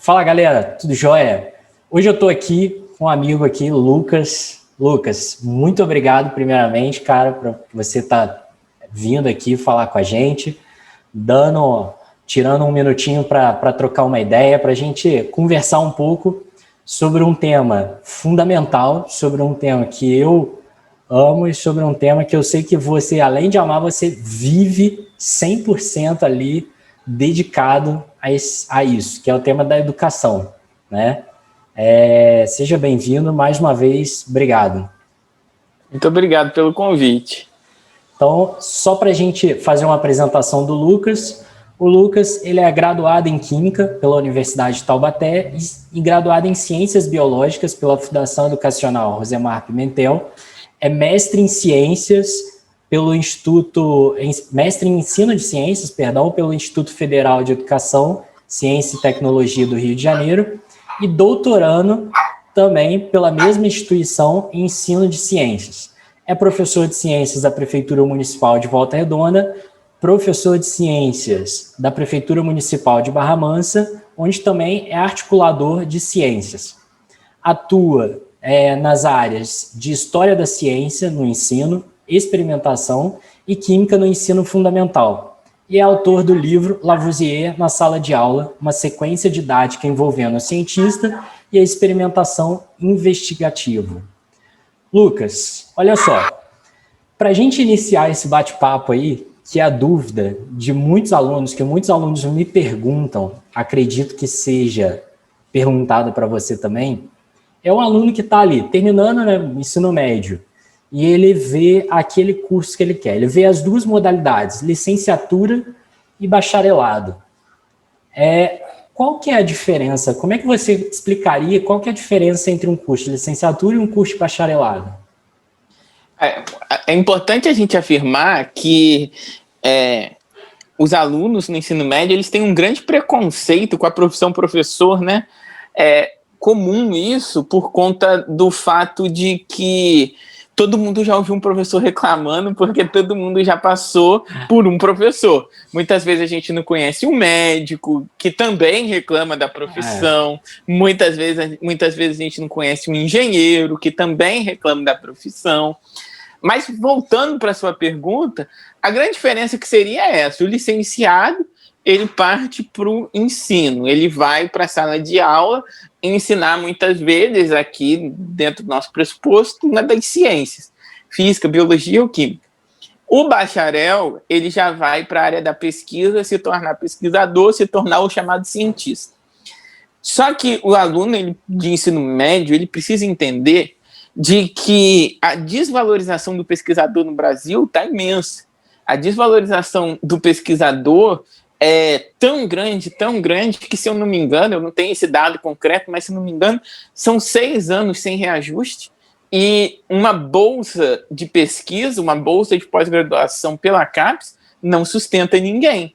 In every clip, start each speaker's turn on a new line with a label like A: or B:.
A: Fala, galera, tudo jóia? Hoje eu estou aqui com um amigo aqui, Lucas. Lucas, muito obrigado primeiramente, cara, por você estar vindo aqui falar com a gente, tirando um minutinho para trocar uma ideia, para a gente conversar um pouco sobre um tema fundamental, sobre um tema que eu amo e sobre um tema que eu sei que você, além de amar, você vive 100% ali dedicado a isso, que é o tema da educação, né? Seja bem-vindo, mais uma vez, obrigado.
B: Muito obrigado pelo convite.
A: Então, só para a gente fazer uma apresentação do Lucas, o Lucas ele é graduado em Química pela Universidade de Taubaté e graduado em Ciências Biológicas pela Fundação Educacional Rosemar Pimentel, é mestre em Ciências mestre em Ensino de Ciências, pelo Instituto Federal de Educação, Ciência e Tecnologia do Rio de Janeiro, e doutorando também pela mesma instituição em Ensino de Ciências. É professor de Ciências da Prefeitura Municipal de Volta Redonda, professor de Ciências da Prefeitura Municipal de Barra Mansa, onde também é articulador de ciências. Atua nas áreas de História da Ciência no ensino, experimentação e Química no ensino fundamental. E é autor do livro Lavoisier na Sala de Aula, uma sequência didática envolvendo o cientista e a experimentação investigativa. Lucas, olha só, para a gente iniciar esse bate-papo aí, que é a dúvida de muitos alunos, que muitos alunos me perguntam, acredito que seja perguntado para você também, é um aluno que está ali, terminando, né, o ensino médio, e ele vê aquele curso que ele quer. Ele vê as duas modalidades, licenciatura e bacharelado. Qual que é a diferença? Como é que você explicaria qual que é a diferença entre um curso de licenciatura e um curso de bacharelado?
B: É importante a gente afirmar que os alunos no ensino médio eles têm um grande preconceito com a profissão professor, né? É comum isso por conta do fato de que todo mundo já ouviu um professor reclamando porque todo mundo já passou por um professor. Muitas vezes a gente não conhece um médico que também reclama da profissão. Muitas vezes a gente não conhece um engenheiro que também reclama da profissão. Mas voltando para a sua pergunta, a grande diferença que seria essa: o licenciado ele parte para o ensino, ele vai para a sala de aula ensinar muitas vezes aqui dentro do nosso pressuposto das ciências, física, biologia ou química. O bacharel ele já vai para a área da pesquisa, se tornar pesquisador, se tornar o chamado cientista. Só que o aluno de ensino médio ele precisa entender de que a desvalorização do pesquisador no Brasil está imensa. A desvalorização do pesquisador é tão grande, que, se eu não me engano, eu não tenho esse dado concreto, mas se não me engano, são 6 anos sem reajuste e uma bolsa de pesquisa, uma bolsa de pós-graduação pela CAPES não sustenta ninguém.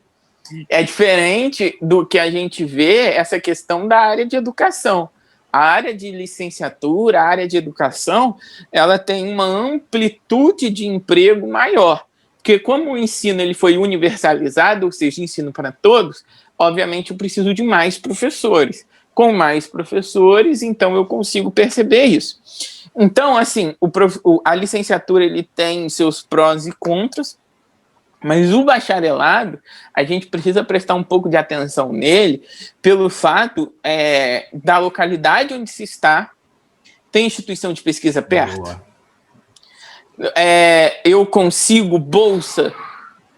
B: É diferente do que a gente vê essa questão da área de educação. A área de licenciatura, a área de educação, ela tem uma amplitude de emprego maior. Porque como o ensino ele foi universalizado, ou seja, ensino para todos, obviamente eu preciso de mais professores. Com mais professores, então eu consigo perceber isso. Então, assim, a licenciatura ele tem seus prós e contras, mas o bacharelado, a gente precisa prestar um pouco de atenção nele pelo fato da localidade onde se está. Tem instituição de pesquisa perto? Boa. Eu consigo bolsa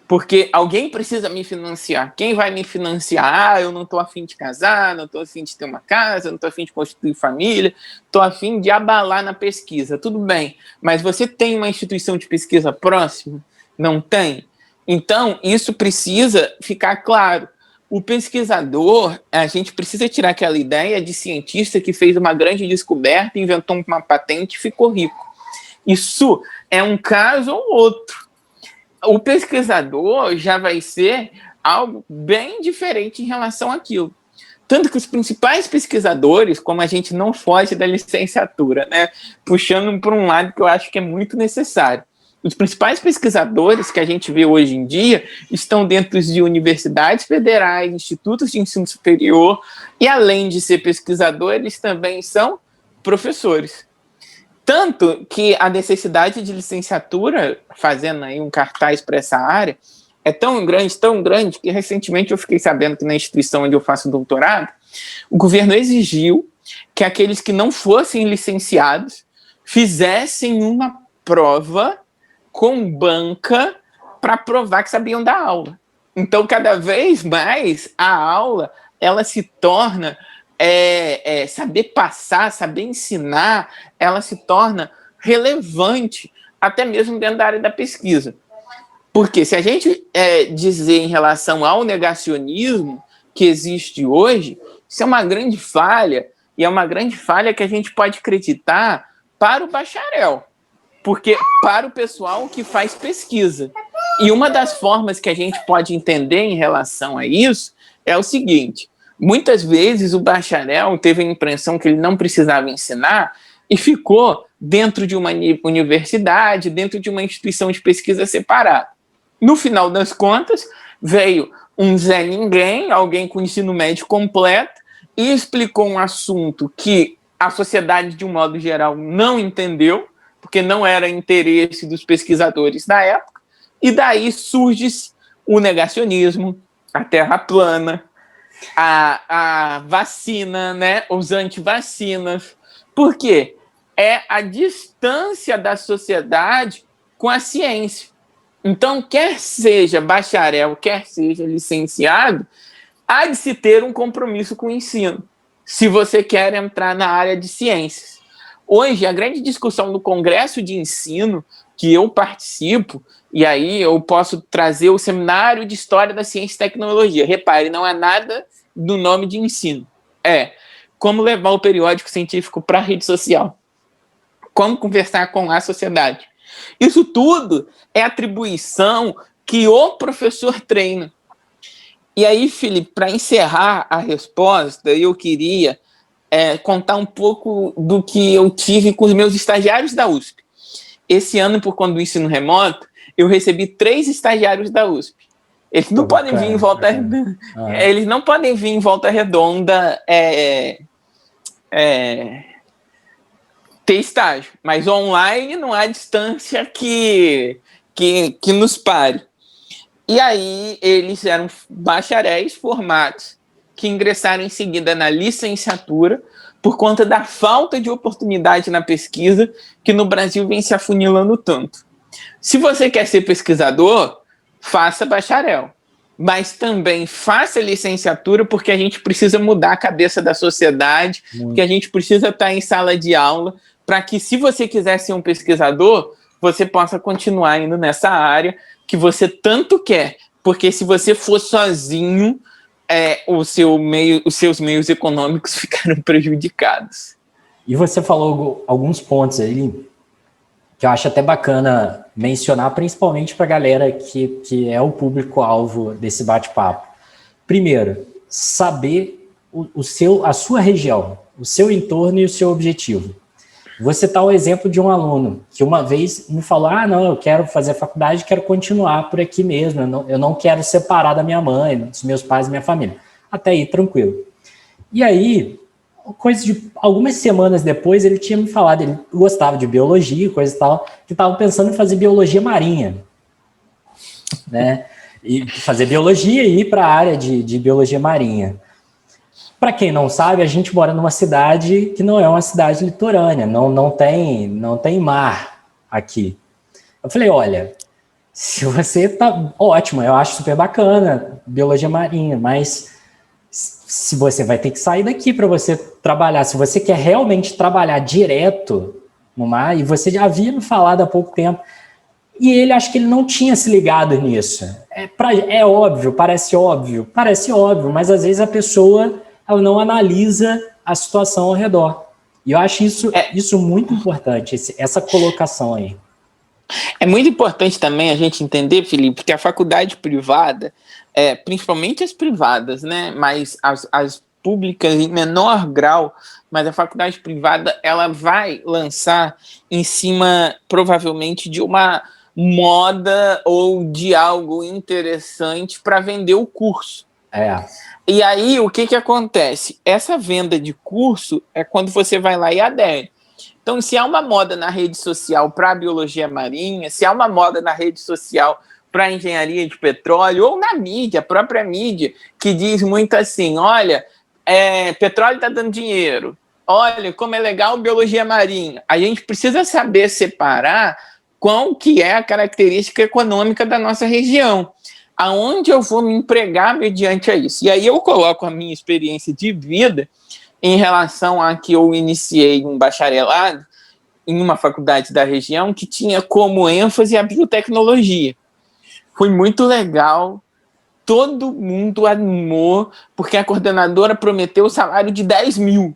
B: porque alguém precisa me financiar. Quem vai me financiar? Eu não estou afim de casar, não estou afim de ter uma casa, não estou afim de constituir família, estou afim de abalar na pesquisa. Tudo bem, mas você tem uma instituição de pesquisa próxima? Não tem? Então, isso precisa ficar claro. O pesquisador, a gente precisa tirar aquela ideia de cientista que fez uma grande descoberta, inventou uma patente e ficou rico. Isso é um caso ou outro. O pesquisador já vai ser algo bem diferente em relação àquilo. Tanto que os principais pesquisadores, como a gente não foge da licenciatura, né, puxando por um lado que eu acho que é muito necessário, Os principais pesquisadores que a gente vê hoje em dia estão dentro de universidades federais, institutos de ensino superior, e além de ser pesquisadores, eles também são professores. Tanto que a necessidade de licenciatura, fazendo aí um cartaz para essa área, é tão grande, que recentemente eu fiquei sabendo que na instituição onde eu faço doutorado, o governo exigiu que aqueles que não fossem licenciados fizessem uma prova com banca para provar que sabiam dar aula. Então, cada vez mais, a aula ela se torna saber passar, saber ensinar, ela se torna relevante, até mesmo dentro da área da pesquisa. Porque se a gente dizer em relação ao negacionismo que existe hoje, isso é uma grande falha, e é uma grande falha que a gente pode acreditar para o bacharel, porque para o pessoal que faz pesquisa. E uma das formas que a gente pode entender em relação a isso é o seguinte: muitas vezes o bacharel teve a impressão que ele não precisava ensinar e ficou dentro de uma universidade, dentro de uma instituição de pesquisa separada. No final das contas, veio um Zé Ninguém, alguém com ensino médio completo, e explicou um assunto que a sociedade, de um modo geral, não entendeu, porque não era interesse dos pesquisadores da época, e daí surge o negacionismo, a terra plana, a vacina, né, os antivacinas. Por quê? É a distância da sociedade com a ciência. Então, quer seja bacharel, quer seja licenciado, há de se ter um compromisso com o ensino, se você quer entrar na área de ciências. Hoje, a grande discussão no Congresso de Ensino, que eu participo, e aí eu posso trazer o Seminário de História da Ciência e Tecnologia. Repare, não é nada do nome de ensino. É como levar o periódico científico para a rede social. Como conversar com a sociedade. Isso tudo é atribuição que o professor treina. E aí, Felipe, para encerrar a resposta, eu queria contar um pouco do que eu tive com os meus estagiários da USP. Esse ano, por conta do ensino remoto, eu recebi 3 estagiários da USP. Eles não podem vir em volta redonda. Eles não podem vir em volta redonda ter estágio, mas online não há distância que nos pare. E aí eles eram bacharéis formados que ingressaram em seguida na licenciatura por conta da falta de oportunidade na pesquisa que no Brasil vem se afunilando tanto. Se você quer ser pesquisador, faça bacharel, mas também faça licenciatura, porque a gente precisa mudar a cabeça da sociedade, porque a gente precisa estar em sala de aula, para que, se você quiser ser um pesquisador, você possa continuar indo nessa área que você tanto quer, porque se você for sozinho, os seus meios econômicos ficaram prejudicados.
A: E você falou alguns pontos aí que eu acho até bacana mencionar, principalmente para a galera que é o público-alvo desse bate-papo. Primeiro, saber a sua região, o seu entorno e o seu objetivo. Vou citar o exemplo de um aluno que uma vez me falou: não, eu quero fazer faculdade, quero continuar por aqui mesmo, eu não quero separar da minha mãe, dos meus pais e minha família. Até aí, tranquilo. E aí, coisa de algumas semanas depois, ele tinha me falado, ele gostava de biologia, coisa e tal, que estava pensando em fazer biologia marinha, né? E fazer biologia e ir para a área de biologia marinha. Para quem não sabe, a gente mora numa cidade que não é uma cidade litorânea, não tem mar aqui. Eu falei: olha, se você tá ótimo, eu acho super bacana biologia marinha, mas se você vai ter que sair daqui para você trabalhar, se você quer realmente trabalhar direto no mar, e você já havia me falado há pouco tempo, e ele, acho que ele não tinha se ligado nisso. É óbvio, parece óbvio, mas às vezes a pessoa ela não analisa a situação ao redor. E eu acho isso muito importante, essa colocação aí.
B: É muito importante também a gente entender, Felipe, que a faculdade privada, principalmente as privadas, né, mas as públicas em menor grau, mas a faculdade privada ela vai lançar em cima, provavelmente, de uma moda ou de algo interessante para vender o curso.
A: É.
B: E aí, o que acontece? Essa venda de curso é quando você vai lá e adere. Então, se há uma moda na rede social para biologia marinha, se há uma moda na rede social para engenharia de petróleo, ou na mídia, a própria mídia, que diz muito assim, olha, petróleo está dando dinheiro, olha como é legal biologia marinha. A gente precisa saber separar qual que é a característica econômica da nossa região, aonde eu vou me empregar mediante a isso. E aí eu coloco a minha experiência de vida em relação a que eu iniciei um bacharelado em uma faculdade da região que tinha como ênfase a biotecnologia. Foi muito legal, todo mundo animou, porque a coordenadora prometeu o salário de 10 mil.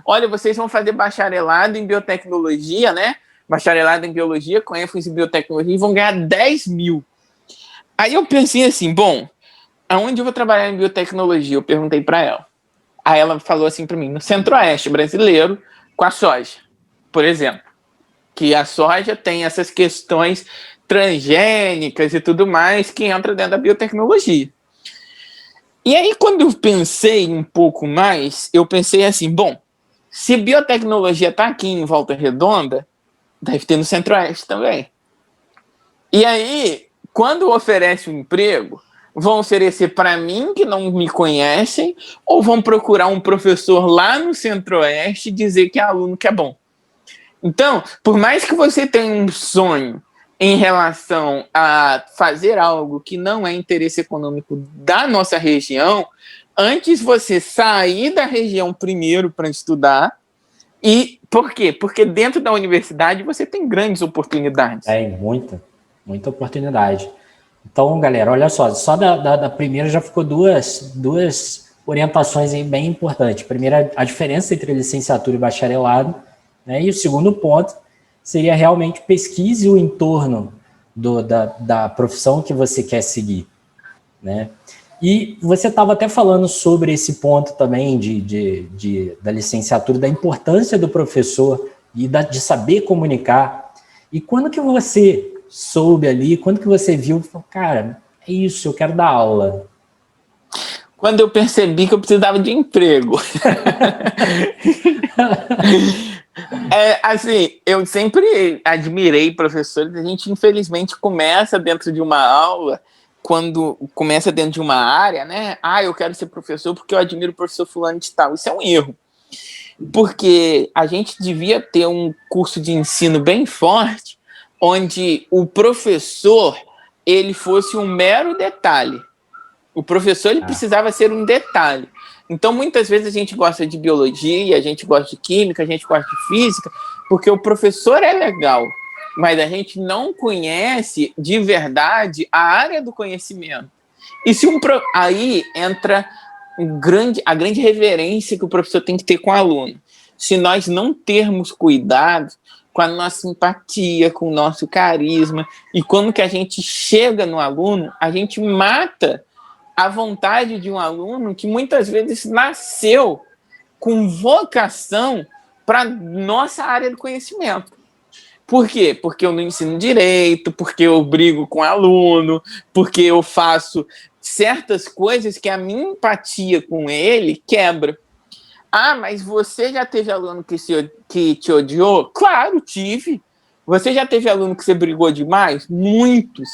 B: Olha, vocês vão fazer bacharelado em biotecnologia, né? Bacharelado em biologia, com ênfase em biotecnologia, e vão ganhar 10 mil. Aí eu pensei assim, bom, aonde eu vou trabalhar em biotecnologia? Eu perguntei para ela. Aí ela falou assim para mim, no centro-oeste brasileiro, com a soja, por exemplo. Que a soja tem essas questões transgênicas e tudo mais que entra dentro da biotecnologia. E aí, quando eu pensei um pouco mais, eu pensei assim, bom, se biotecnologia está aqui em Volta Redonda, deve ter no Centro-Oeste também. E aí, quando oferece um emprego, vão oferecer para mim, que não me conhecem, ou vão procurar um professor lá no Centro-Oeste e dizer que é aluno que é bom. Então, por mais que você tenha um sonho em relação a fazer algo que não é interesse econômico da nossa região, antes você sair da região primeiro para estudar. E por quê? Porque dentro da universidade você tem grandes oportunidades.
A: Tem muita oportunidade. Então, galera, olha só da primeira já ficou duas orientações aí bem importantes. Primeira, a diferença entre licenciatura e bacharelado, né? E o segundo ponto seria realmente pesquise o entorno da profissão que você quer seguir, né? E você estava até falando sobre esse ponto também da licenciatura, da importância do professor e de saber comunicar. E quando que você soube ali, quando que você viu, cara, é isso, eu quero dar aula?
B: Quando eu percebi que eu precisava de emprego. Assim, eu sempre admirei professores. A gente, infelizmente, começa dentro de uma aula, quando começa dentro de uma área, né? Eu quero ser professor porque eu admiro o professor fulano de tal. Isso é um erro. Porque a gente devia ter um curso de ensino bem forte, onde o professor ele fosse um mero detalhe. O professor ele precisava ser um detalhe. Então, muitas vezes a gente gosta de biologia, a gente gosta de química, a gente gosta de física, porque o professor é legal, mas a gente não conhece de verdade a área do conhecimento. E se aí entra a grande reverência que o professor tem que ter com o aluno. Se nós não termos cuidado com a nossa empatia, com o nosso carisma, e quando que a gente chega no aluno, a gente mata a vontade de um aluno que muitas vezes nasceu com vocação para nossa área do conhecimento. Por quê? Porque eu não ensino direito, porque eu brigo com o aluno, porque eu faço certas coisas que a minha empatia com ele quebra. Mas você já teve aluno que te odiou? Claro, tive. Você já teve aluno que você brigou demais? Muitos.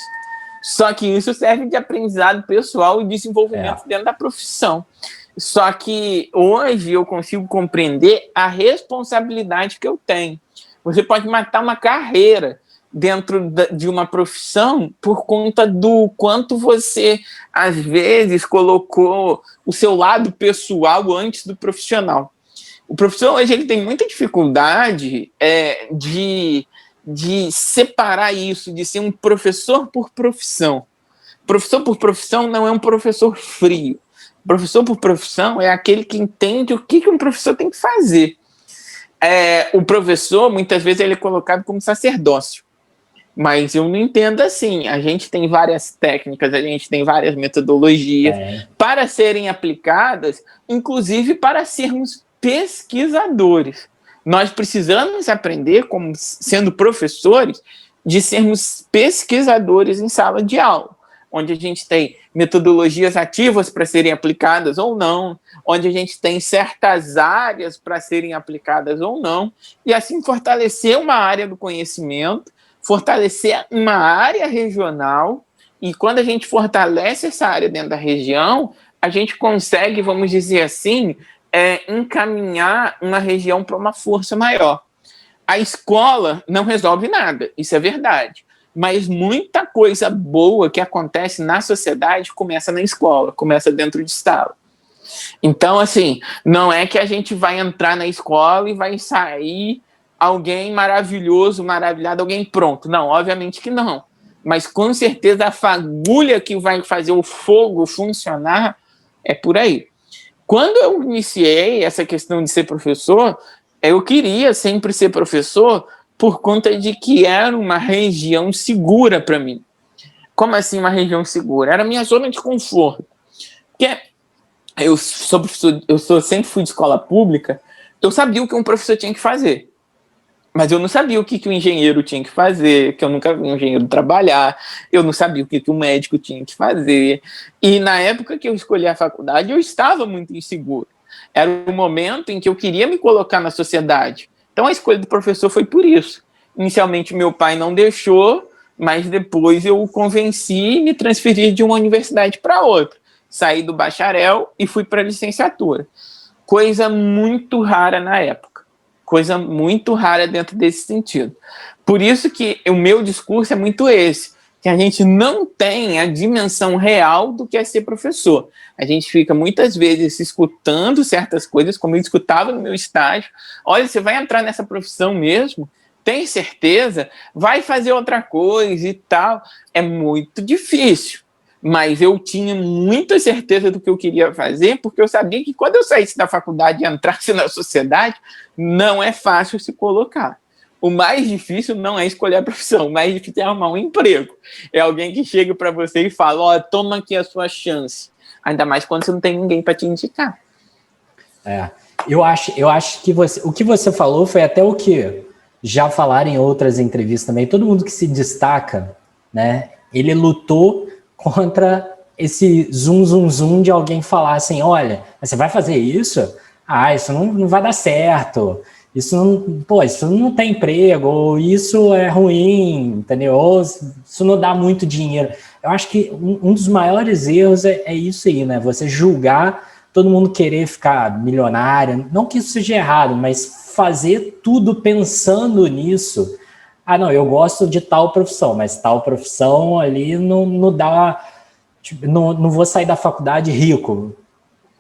B: Só que isso serve de aprendizado pessoal e desenvolvimento dentro da profissão. Só que hoje eu consigo compreender a responsabilidade que eu tenho. Você pode matar uma carreira dentro de uma profissão por conta do quanto você, às vezes, colocou o seu lado pessoal antes do profissional. O professor hoje ele tem muita dificuldade de separar isso, de ser um professor por profissão. Professor por profissão não é um professor frio. Professor por profissão é aquele que entende o que um professor tem que fazer. O professor, muitas vezes, ele é colocado como sacerdócio. Mas eu não entendo assim. A gente tem várias técnicas, a gente tem várias metodologias para serem aplicadas, inclusive para sermos pesquisadores. Nós precisamos aprender, como sendo professores, de sermos pesquisadores em sala de aula, onde a gente tem metodologias ativas para serem aplicadas ou não, onde a gente tem certas áreas para serem aplicadas ou não, e assim fortalecer uma área do conhecimento, fortalecer uma área regional, e quando a gente fortalece essa área dentro da região, a gente consegue, vamos dizer assim, encaminhar uma região para uma força maior. A escola não resolve nada, isso é verdade. Mas muita coisa boa que acontece na sociedade começa na escola, começa dentro de sala. Então, assim, não é que a gente vai entrar na escola e vai sair alguém maravilhoso, maravilhado, alguém pronto. Não, obviamente que não. Mas, com certeza, a fagulha que vai fazer o fogo funcionar é por aí. Quando eu iniciei essa questão de ser professor, eu queria sempre ser professor por conta de que era uma região segura para mim. Como assim uma região segura? Era a minha zona de conforto. Porque eu sempre fui de escola pública, eu sabia o que um professor tinha que fazer. Mas eu não sabia o que o engenheiro tinha que fazer, que eu nunca vi um engenheiro trabalhar, eu não sabia o que o médico tinha que fazer. E na época que eu escolhi a faculdade, eu estava muito inseguro. Era o momento em que eu queria me colocar na sociedade. Então a escolha do professor foi por isso. Inicialmente meu pai não deixou, mas depois eu o convenci e me transferi de uma universidade para outra. Saí do bacharel e fui para a licenciatura. Coisa muito rara na época. Coisa muito rara dentro desse sentido. Por isso que o meu discurso é muito esse, que a gente não tem a dimensão real do que é ser professor. A gente fica muitas vezes escutando certas coisas, como eu escutava no meu estágio. Olha, você vai entrar nessa profissão mesmo? Tem certeza? Vai fazer outra coisa e tal. É muito difícil. Mas eu tinha muita certeza do que eu queria fazer, porque eu sabia que quando eu saísse da faculdade e entrasse na sociedade, não é fácil se colocar. O mais difícil não é escolher a profissão, o mais difícil é arrumar um emprego. É alguém que chega para você e fala, ó, toma aqui a sua chance. Ainda mais quando você não tem ninguém para te indicar.
A: Eu acho que o que você falou foi até o que já falaram em outras entrevistas também. Todo mundo que se destaca, né, ele lutou contra esse zoom de alguém falar assim, olha, você vai fazer isso? Ah, isso não vai dar certo. Isso não tem emprego, ou isso é ruim, entendeu? Ou isso não dá muito dinheiro. Eu acho que um dos maiores erros é isso aí, né? Você julgar, todo mundo querer ficar milionário. Não que isso seja errado, mas fazer tudo pensando nisso. Ah, não, eu gosto de tal profissão, mas tal profissão ali não dá... Tipo, não vou sair da faculdade rico.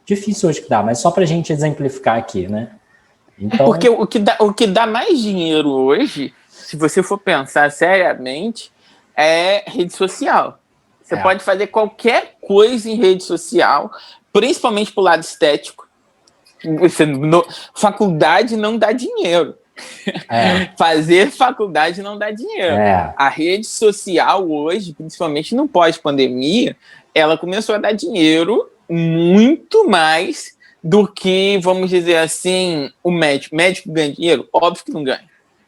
A: Difícil hoje que dá, mas só para a gente exemplificar aqui, né? Então...
B: Porque o que dá mais dinheiro hoje, se você for pensar seriamente, é rede social. Você pode fazer qualquer coisa em rede social, principalmente para o lado estético. Faculdade não dá dinheiro. Fazer faculdade não dá dinheiro. A rede social hoje, principalmente no pós-pandemia, ela começou a dar dinheiro muito mais do que, vamos dizer assim, o médico. O médico ganha dinheiro? Óbvio que não ganha.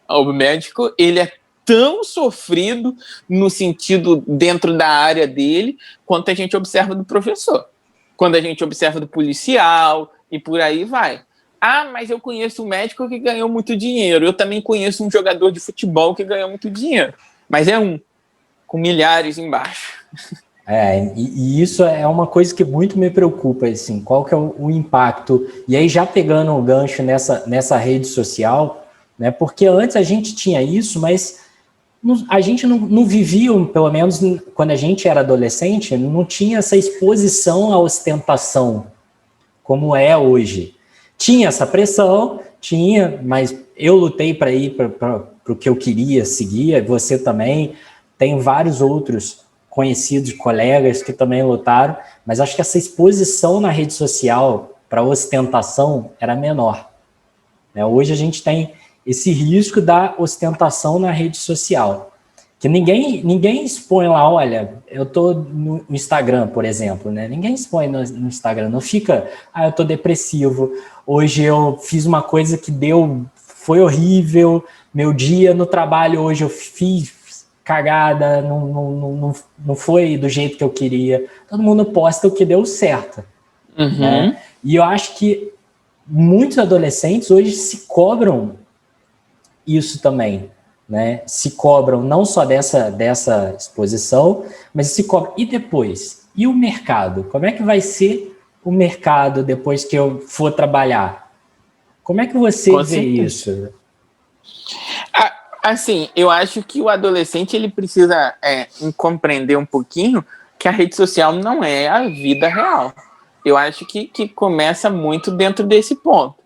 B: O médico, ele é tão sofrido no sentido dentro da área dele, quanto a gente observa do professor. Quando a gente observa do policial e por aí vai. Ah, mas eu conheço um médico que ganhou muito dinheiro. Eu também conheço um jogador de futebol que ganhou muito dinheiro. Mas é um, com milhares embaixo.
A: E isso é uma coisa que muito me preocupa, assim, qual que é o impacto. E aí, já pegando o gancho nessa rede social, né, porque antes a gente tinha isso, mas a gente não vivia, pelo menos quando a gente era adolescente, não tinha essa exposição à ostentação, como é hoje. Tinha essa pressão, mas eu lutei para ir para o que eu queria seguir, você também, tem vários outros conhecidos, colegas que também lutaram, mas acho que essa exposição na rede social para ostentação era menor. Hoje a gente tem esse risco da ostentação na rede social, que ninguém expõe lá, olha, eu tô no Instagram, por exemplo, né? Ninguém expõe no Instagram, não fica, eu tô depressivo, hoje eu fiz uma coisa que foi horrível, meu dia no trabalho hoje eu fiz cagada, não foi do jeito que eu queria. Todo mundo posta o que deu certo. Né? E eu acho que muitos adolescentes hoje se cobram isso também. Né? Se cobram não só dessa exposição, mas se cobram. E depois? E o mercado? Como é que vai ser o mercado depois que eu for trabalhar? Como é que você vê isso?
B: Assim, eu acho que o adolescente ele precisa compreender um pouquinho que a rede social não é a vida real. Eu acho que começa muito dentro desse ponto.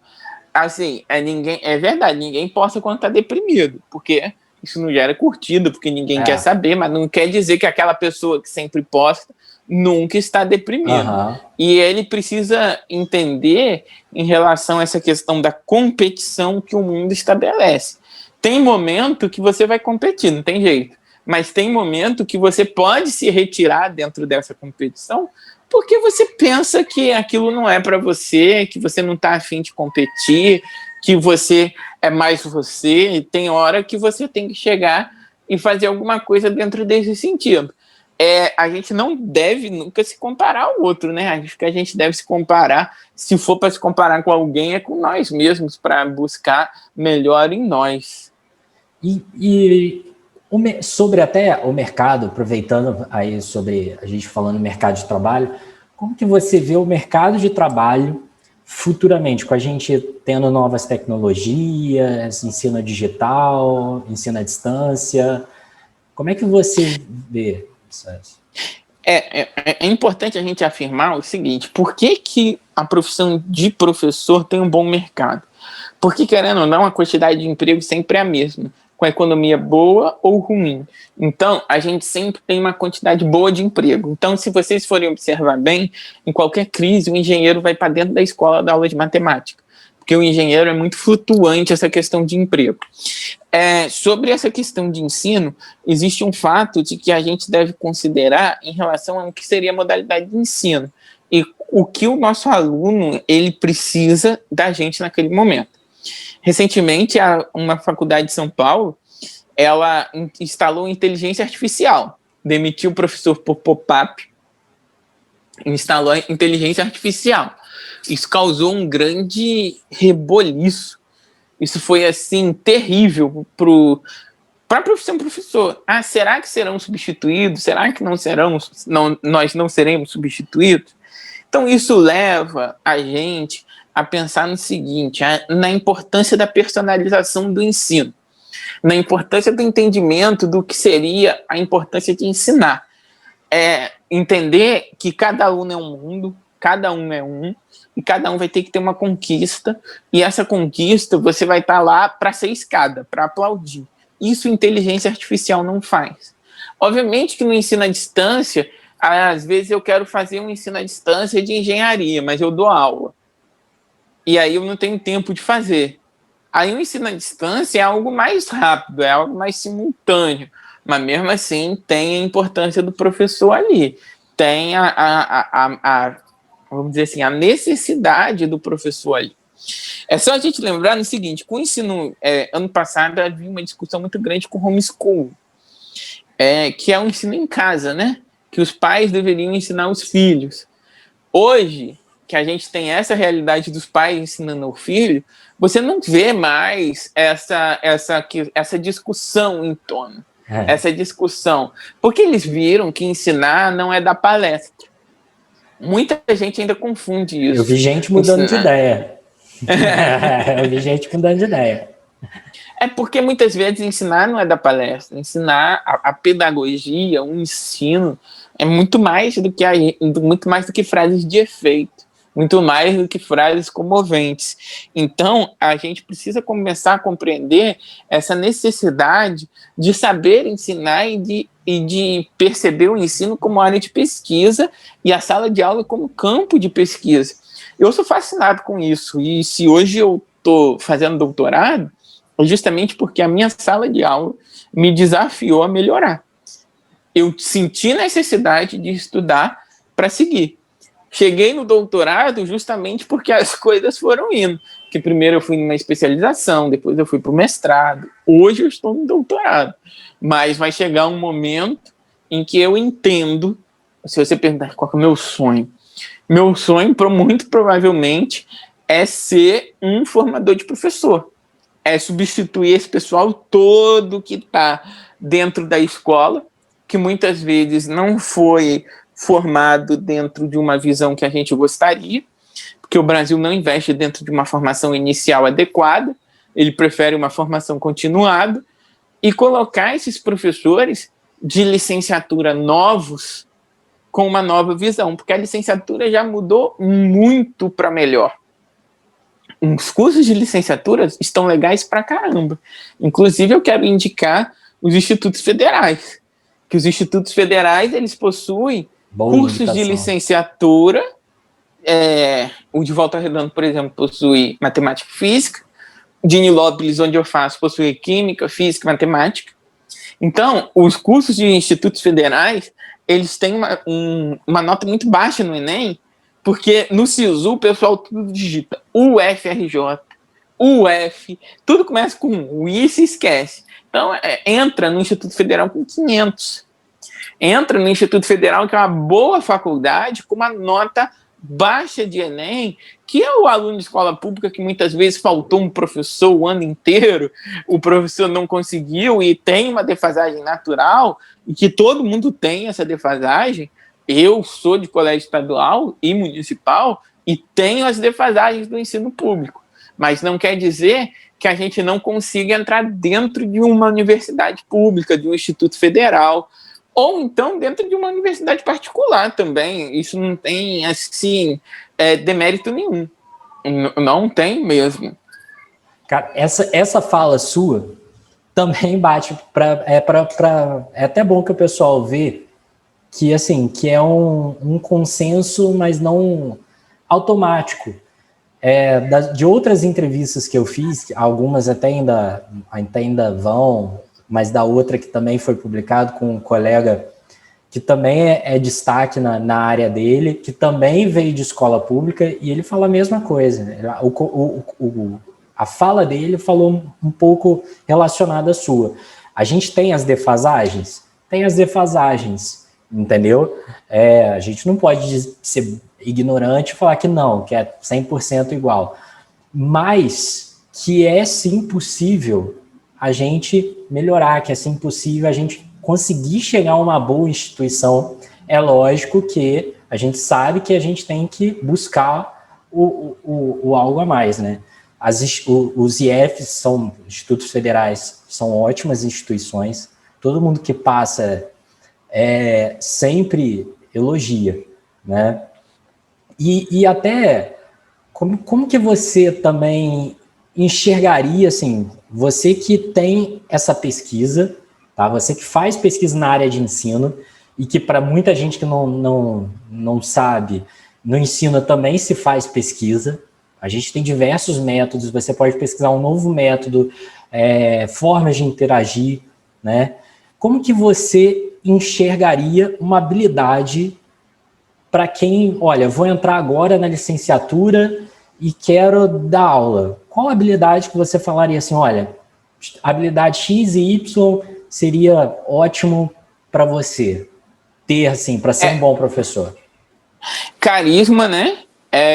B: Assim, é verdade, ninguém posta quando tá deprimido, porque isso não gera curtida, porque ninguém quer saber, mas não quer dizer que aquela pessoa que sempre posta nunca está deprimido. E ele precisa entender em relação a essa questão da competição que o mundo estabelece. Tem momento que você vai competir, não tem jeito. Mas tem momento que você pode se retirar dentro dessa competição porque você pensa que aquilo não é para você, que você não está afim de competir, que você é mais você, e tem hora que você tem que chegar e fazer alguma coisa dentro desse sentido. A gente não deve nunca se comparar ao outro, né? Acho que a gente deve se comparar, se for para se comparar com alguém, é com nós mesmos, para buscar melhor em nós.
A: Sobre até o mercado, aproveitando aí sobre a gente falando mercado de trabalho, como que você vê o mercado de trabalho futuramente, com a gente tendo novas tecnologias, ensino digital, ensino à distância? Como é que você vê isso?
B: É importante a gente afirmar o seguinte: por que a profissão de professor tem um bom mercado? Porque, querendo ou não, a quantidade de emprego sempre é a mesma, com a economia boa ou ruim. Então, a gente sempre tem uma quantidade boa de emprego. Então, se vocês forem observar bem, em qualquer crise, o engenheiro vai para dentro da escola dar aula de matemática, porque o engenheiro é muito flutuante essa questão de emprego. Sobre essa questão de ensino, existe um fato de que a gente deve considerar em relação ao que seria a modalidade de ensino e o que o nosso aluno ele precisa da gente naquele momento. Recentemente, uma faculdade de São Paulo, ela instalou inteligência artificial, demitiu o professor por pop-up, instalou inteligência artificial. Isso causou um grande reboliço. Isso foi, assim, terrível para a profissão professor. Será que serão substituídos? Será que não serão? Nós não seremos substituídos? Então, isso leva a gente a pensar no seguinte, na importância da personalização do ensino, na importância do entendimento do que seria a importância de ensinar. Entender que cada aluno é um mundo, cada um é um, e cada um vai ter que ter uma conquista, e essa conquista você vai estar lá para ser escada, para aplaudir. Isso inteligência artificial não faz. Obviamente que no ensino à distância, às vezes eu quero fazer um ensino à distância de engenharia, mas eu dou aula. E aí eu não tenho tempo de fazer. Aí o ensino à distância é algo mais rápido, é algo mais simultâneo, mas mesmo assim tem a importância do professor ali, tem vamos dizer assim, a necessidade do professor ali. É só a gente lembrar no seguinte, com o ensino, ano passado havia uma discussão muito grande com o homeschool, que é o ensino em casa, né? Que os pais deveriam ensinar os filhos. Hoje, que a gente tem essa realidade dos pais ensinando ao filho, você não vê mais essa discussão em torno. Essa discussão. Porque eles viram que ensinar não é dar palestra. Muita gente ainda confunde isso.
A: Eu vi gente mudando de ideia. Eu vi gente mudando de ideia.
B: É porque muitas vezes ensinar não é dar palestra. Ensinar a pedagogia, o ensino, é muito mais do que frases de efeito. Muito mais do que frases comoventes. Então, a gente precisa começar a compreender essa necessidade de saber ensinar e de perceber o ensino como área de pesquisa e a sala de aula como campo de pesquisa. Eu sou fascinado com isso, e se hoje eu estou fazendo doutorado, é justamente porque a minha sala de aula me desafiou a melhorar. Eu senti necessidade de estudar para seguir. Cheguei no doutorado justamente porque as coisas foram indo. Que primeiro eu fui numa especialização, depois eu fui para o mestrado. Hoje eu estou no doutorado. mas vai chegar um momento em que eu entendo, se você perguntar qual é o meu sonho, muito provavelmente, é ser um formador de professor, é substituir esse pessoal todo que está dentro da escola, que muitas vezes não foi formado dentro de uma visão que a gente gostaria, porque o Brasil não investe dentro de uma formação inicial adequada, ele prefere uma formação continuada, e colocar esses professores de licenciatura novos com uma nova visão, porque a licenciatura já mudou muito para melhor. Os cursos de licenciatura estão legais pra caramba. Inclusive, eu quero indicar os institutos federais, que os institutos federais, eles possuem cursos de licenciatura. O de Volta Redonda, por exemplo, possui matemática e física. O de Nilópolis, onde eu faço, possui química, física e matemática. Então, os cursos de institutos federais, eles têm uma nota muito baixa no Enem, porque no SISU o pessoal tudo digita UFRJ, UF, tudo começa com U e se esquece. Então, entra no Instituto Federal com 500. Entra no Instituto Federal, que é uma boa faculdade, com uma nota baixa de Enem, que é o aluno de escola pública que muitas vezes faltou um professor o ano inteiro, o professor não conseguiu e tem uma defasagem natural, e que todo mundo tem essa defasagem. Eu sou de colégio estadual e municipal e tenho as defasagens do ensino público, mas não quer dizer que a gente não consiga entrar dentro de uma universidade pública, de um instituto federal, ou então dentro de uma universidade particular também. Isso não tem, assim, demérito nenhum. Não tem mesmo.
A: Cara, essa fala sua também bate é até bom que o pessoal vê que, assim, que é um consenso, mas não automático. De outras entrevistas que eu fiz, algumas até ainda vão, mas da outra que também foi publicado com um colega que também é destaque na área dele, que também veio de escola pública, e ele fala a mesma coisa. A fala dele falou um pouco relacionada à sua. A gente tem as defasagens? Tem as defasagens, entendeu? A gente não pode ser ignorante e falar que não, que é 100% igual. Mas que é sim possível a gente melhorar, que é sim possível a gente conseguir chegar a uma boa instituição. É lógico que a gente sabe que a gente tem que buscar o algo a mais, né? Os IFs são institutos federais, são ótimas instituições. Todo mundo que passa sempre elogia, né? E até como que você também enxergaria, assim, você que tem essa pesquisa, tá? Você que faz pesquisa na área de ensino e que para muita gente que não sabe, no ensino também se faz pesquisa. A gente tem diversos métodos, você pode pesquisar um novo método, formas de interagir, né? Como que você enxergaria uma habilidade para quem, olha, vou entrar agora na licenciatura e quero dar aula? Qual habilidade que você falaria assim, olha, habilidade X e Y seria ótimo para você ter, assim, para ser um bom professor?
B: Carisma, né?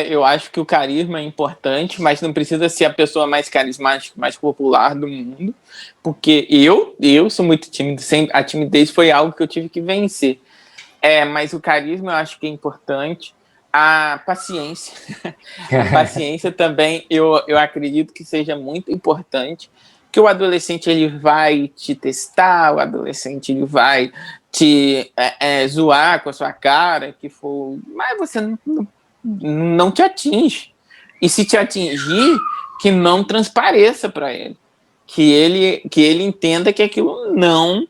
B: Eu acho que o carisma é importante, mas não precisa ser a pessoa mais carismática, mais popular do mundo, porque eu sou muito tímido, a timidez foi algo que eu tive que vencer. Mas o carisma eu acho que é importante. A paciência. A paciência também eu acredito que seja muito importante, que o adolescente ele vai te testar, o adolescente ele vai te zoar com a sua cara, mas você não te atinge. E se te atingir, que não transpareça para ele. Que ele entenda que aquilo não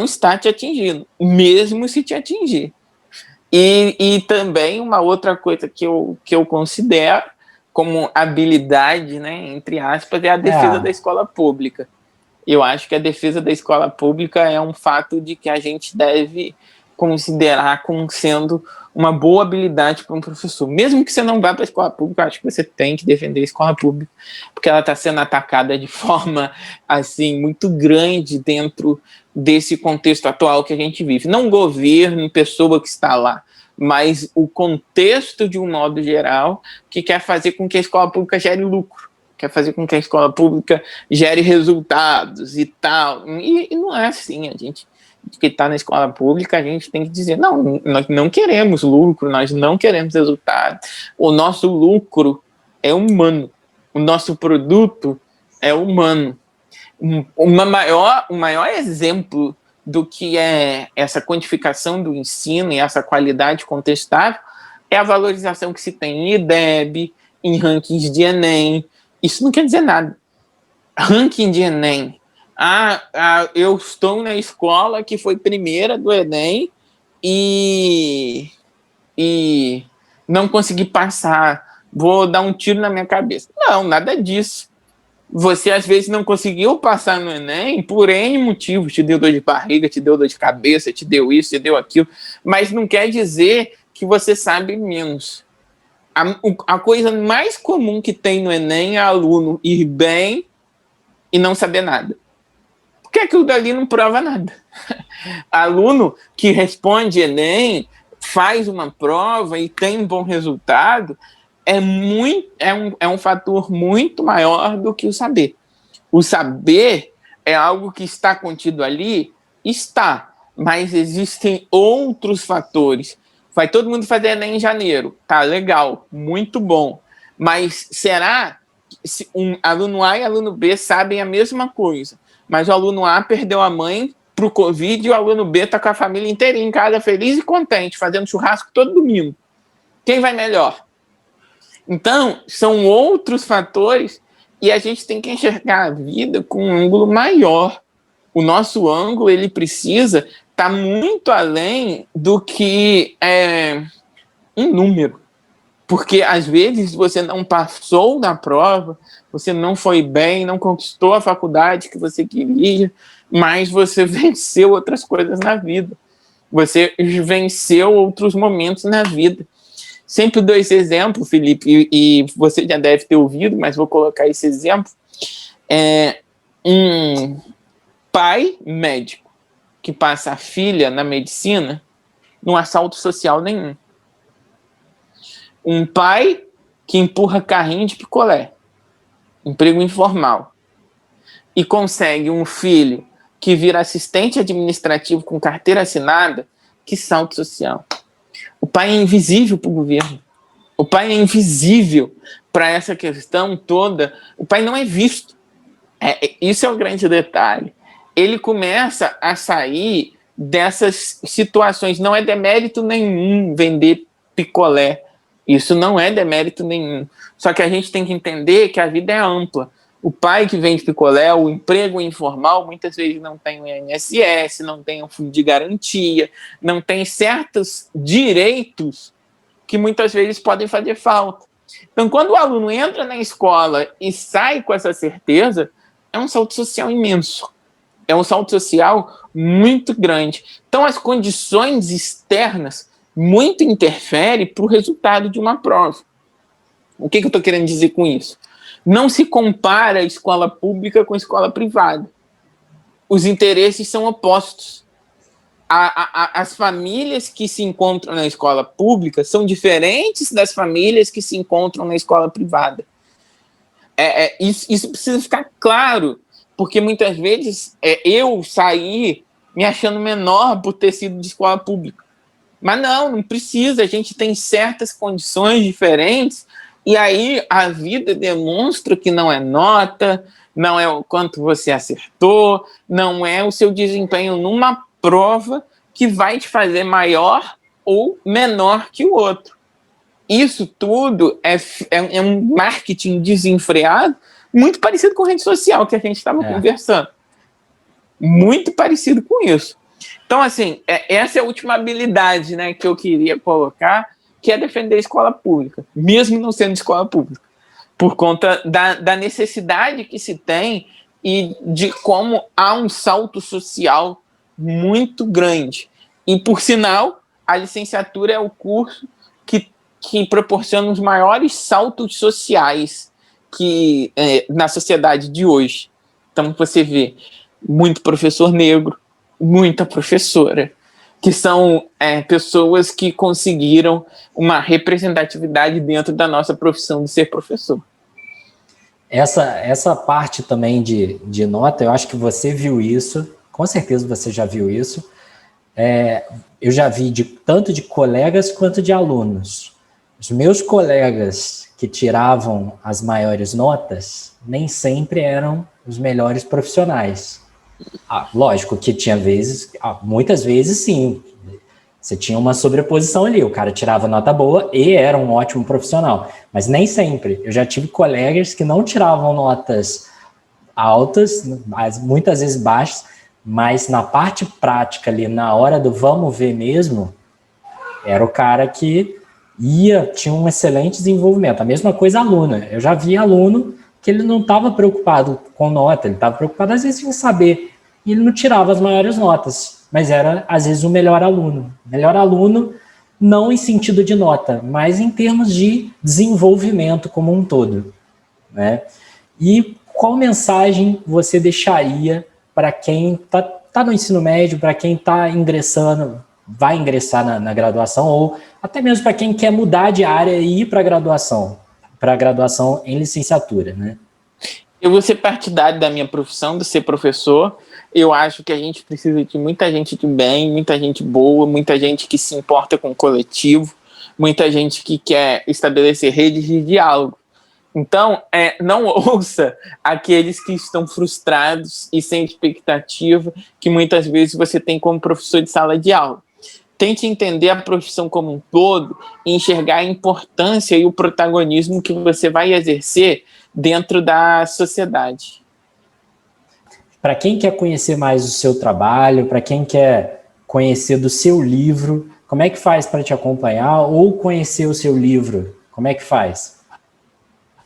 B: está te atingindo, mesmo se te atingir. E também uma outra coisa que eu considero como habilidade, né, entre aspas, é a defesa da escola pública. Eu acho que a defesa da escola pública é um fato de que a gente deve considerar como sendo uma boa habilidade para um professor. Mesmo que você não vá para a escola pública, eu acho que você tem que defender a escola pública, porque ela está sendo atacada de forma assim muito grande dentro desse contexto atual que a gente vive. Não o governo, pessoa que está lá, mas o contexto de um modo geral que quer fazer com que a escola pública gere lucro, quer fazer com que a escola pública gere resultados e tal. E não é assim, a gente que está na escola pública, a gente tem que dizer, não, nós não queremos lucro, nós não queremos resultado. O nosso lucro é humano, o nosso produto é humano. O maior exemplo do que é essa quantificação do ensino e essa qualidade contestável é a valorização que se tem em IDEB, em rankings de Enem. Isso não quer dizer nada. Ranking de Enem. Eu estou na escola que foi primeira do Enem e não consegui passar. Vou dar um tiro na minha cabeça. Não, nada disso. Você, às vezes, não conseguiu passar no Enem por N motivos. Te deu dor de barriga, te deu dor de cabeça, te deu isso, te deu aquilo. Mas não quer dizer que você sabe menos. A coisa mais comum que tem no Enem é aluno ir bem e não saber nada. Porque aquilo dali não prova nada. Aluno que responde Enem, faz uma prova e tem um bom resultado, é um fator muito maior do que o saber. O saber é algo que está contido ali? Está, mas existem outros fatores. Vai todo mundo fazer Enem em janeiro. Tá, legal, muito bom. Mas será que um aluno A e aluno B sabem a mesma coisa? Mas o aluno A perdeu a mãe para o Covid e o aluno B está com a família inteira em casa, feliz e contente, fazendo churrasco todo domingo. Quem vai melhor? Então, são outros fatores e a gente tem que enxergar a vida com um ângulo maior. O nosso ângulo, ele precisa estar muito além do que um número. Porque, às vezes, você não passou na prova, você não foi bem, não conquistou a faculdade que você queria, mas você venceu outras coisas na vida. Você venceu outros momentos na vida. Sempre dou esse exemplo, Felipe, e você já deve ter ouvido, mas vou colocar esse exemplo. Um pai médico que passa a filha na medicina num assalto social nenhum. Um pai que empurra carrinho de picolé, emprego informal, e consegue um filho que vira assistente administrativo com carteira assinada, que salto social. O pai é invisível para o governo. O pai é invisível para essa questão toda. O pai não é visto. Isso é o grande detalhe. Ele começa a sair dessas situações. Não é demérito nenhum vender picolé. Isso não é demérito nenhum. Só que a gente tem que entender que a vida é ampla. O pai que vende picolé, o emprego informal, muitas vezes não tem o INSS, não tem o fundo de garantia, não tem certos direitos que muitas vezes podem fazer falta. Então, quando o aluno entra na escola e sai com essa certeza, é um salto social imenso. É um salto social muito grande. Então, as condições externas muito interferem para o resultado de uma prova. O que eu estou querendo dizer com isso? Não se compara a escola pública com a escola privada. Os interesses são opostos. As famílias que se encontram na escola pública são diferentes das famílias que se encontram na escola privada. Isso precisa ficar claro, porque muitas vezes eu saí me achando menor por ter sido de escola pública. Mas não precisa, a gente tem certas condições diferentes, e aí a vida demonstra que não é nota, não é o quanto você acertou, não é o seu desempenho numa prova que vai te fazer maior ou menor que o outro. Isso tudo é um marketing desenfreado, muito parecido com rede social que a gente estava conversando. Muito parecido com isso. Então, assim, essa é a última habilidade, né, que eu queria colocar, que é defender a escola pública, mesmo não sendo escola pública, por conta da necessidade que se tem e de como há um salto social muito grande. E, por sinal, a licenciatura é o curso que proporciona os maiores saltos sociais na sociedade de hoje. Então, você vê muito professor negro, muita professora, que são pessoas que conseguiram uma representatividade dentro da nossa profissão de ser professor.
A: Essa parte também de nota, eu acho que você viu isso, com certeza você já viu isso. Eu já vi tanto de colegas quanto de alunos. Os meus colegas que tiravam as maiores notas nem sempre eram os melhores profissionais. Lógico que tinha muitas vezes sim, você tinha uma sobreposição ali, o cara tirava nota boa e era um ótimo profissional, mas nem sempre. Eu já tive colegas que não tiravam notas altas, mas muitas vezes baixas, mas na parte prática ali, na hora do vamos ver mesmo, era o cara que tinha um excelente desenvolvimento. A mesma coisa aluno. Eu já vi aluno que ele não estava preocupado com nota, ele estava preocupado às vezes em saber, e ele não tirava as maiores notas, mas era às vezes o melhor aluno. Melhor aluno não em sentido de nota, mas em termos de desenvolvimento como um todo, né? E qual mensagem você deixaria para quem está no ensino médio, para quem está vai ingressar na graduação, ou até mesmo para quem quer mudar de área e ir para a graduação em licenciatura, né?
B: Eu vou ser partidário da minha profissão, de ser professor. Eu acho que a gente precisa de muita gente de bem, muita gente boa, muita gente que se importa com o coletivo, muita gente que quer estabelecer redes de diálogo. Então, não ouça aqueles que estão frustrados e sem expectativa, que muitas vezes você tem como professor de sala de aula. Tente entender a profissão como um todo e enxergar a importância e o protagonismo que você vai exercer dentro da sociedade.
A: Para quem quer conhecer mais do seu trabalho, para quem quer conhecer do seu livro, como é que faz para te acompanhar ou conhecer o seu livro? Como é que faz?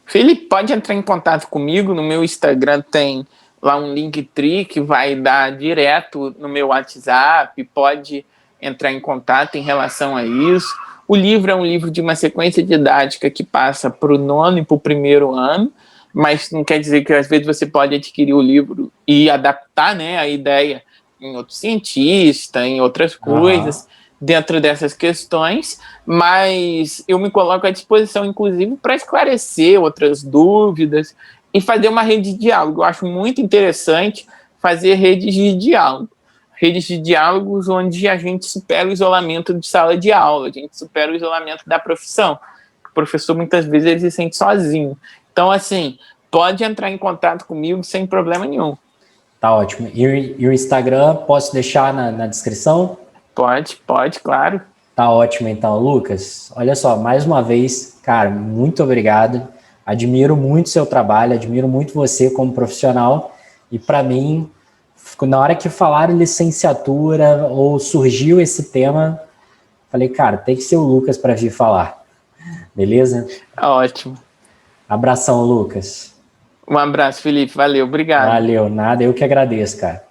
B: Felipe, pode entrar em contato comigo. No meu Instagram tem lá um Linktree que vai dar direto no meu WhatsApp. Pode entrar em contato em relação a isso. O livro é um livro de uma sequência didática que passa para o 9º e para o 1º ano, mas não quer dizer que às vezes você pode adquirir o livro e adaptar, né, a ideia em outro cientista, em outras coisas, dentro dessas questões, mas eu me coloco à disposição, inclusive, para esclarecer outras dúvidas e fazer uma rede de diálogo. Eu acho muito interessante fazer redes de diálogo. Redes de diálogos onde a gente supera o isolamento de sala de aula, a gente supera o isolamento da profissão. O professor, muitas vezes, ele se sente sozinho. Então, assim, pode entrar em contato comigo sem problema nenhum.
A: Tá ótimo. E o Instagram, posso deixar na descrição?
B: Pode, claro.
A: Tá ótimo, então, Lucas. Olha só, mais uma vez, cara, muito obrigado. Admiro muito seu trabalho, admiro muito você como profissional. E para mim, na hora que falaram licenciatura ou surgiu esse tema, falei, cara, tem que ser o Lucas para vir falar. Beleza?
B: Ótimo.
A: Abração, Lucas.
B: Um abraço, Felipe. Valeu, obrigado.
A: Valeu, nada, eu que agradeço, cara.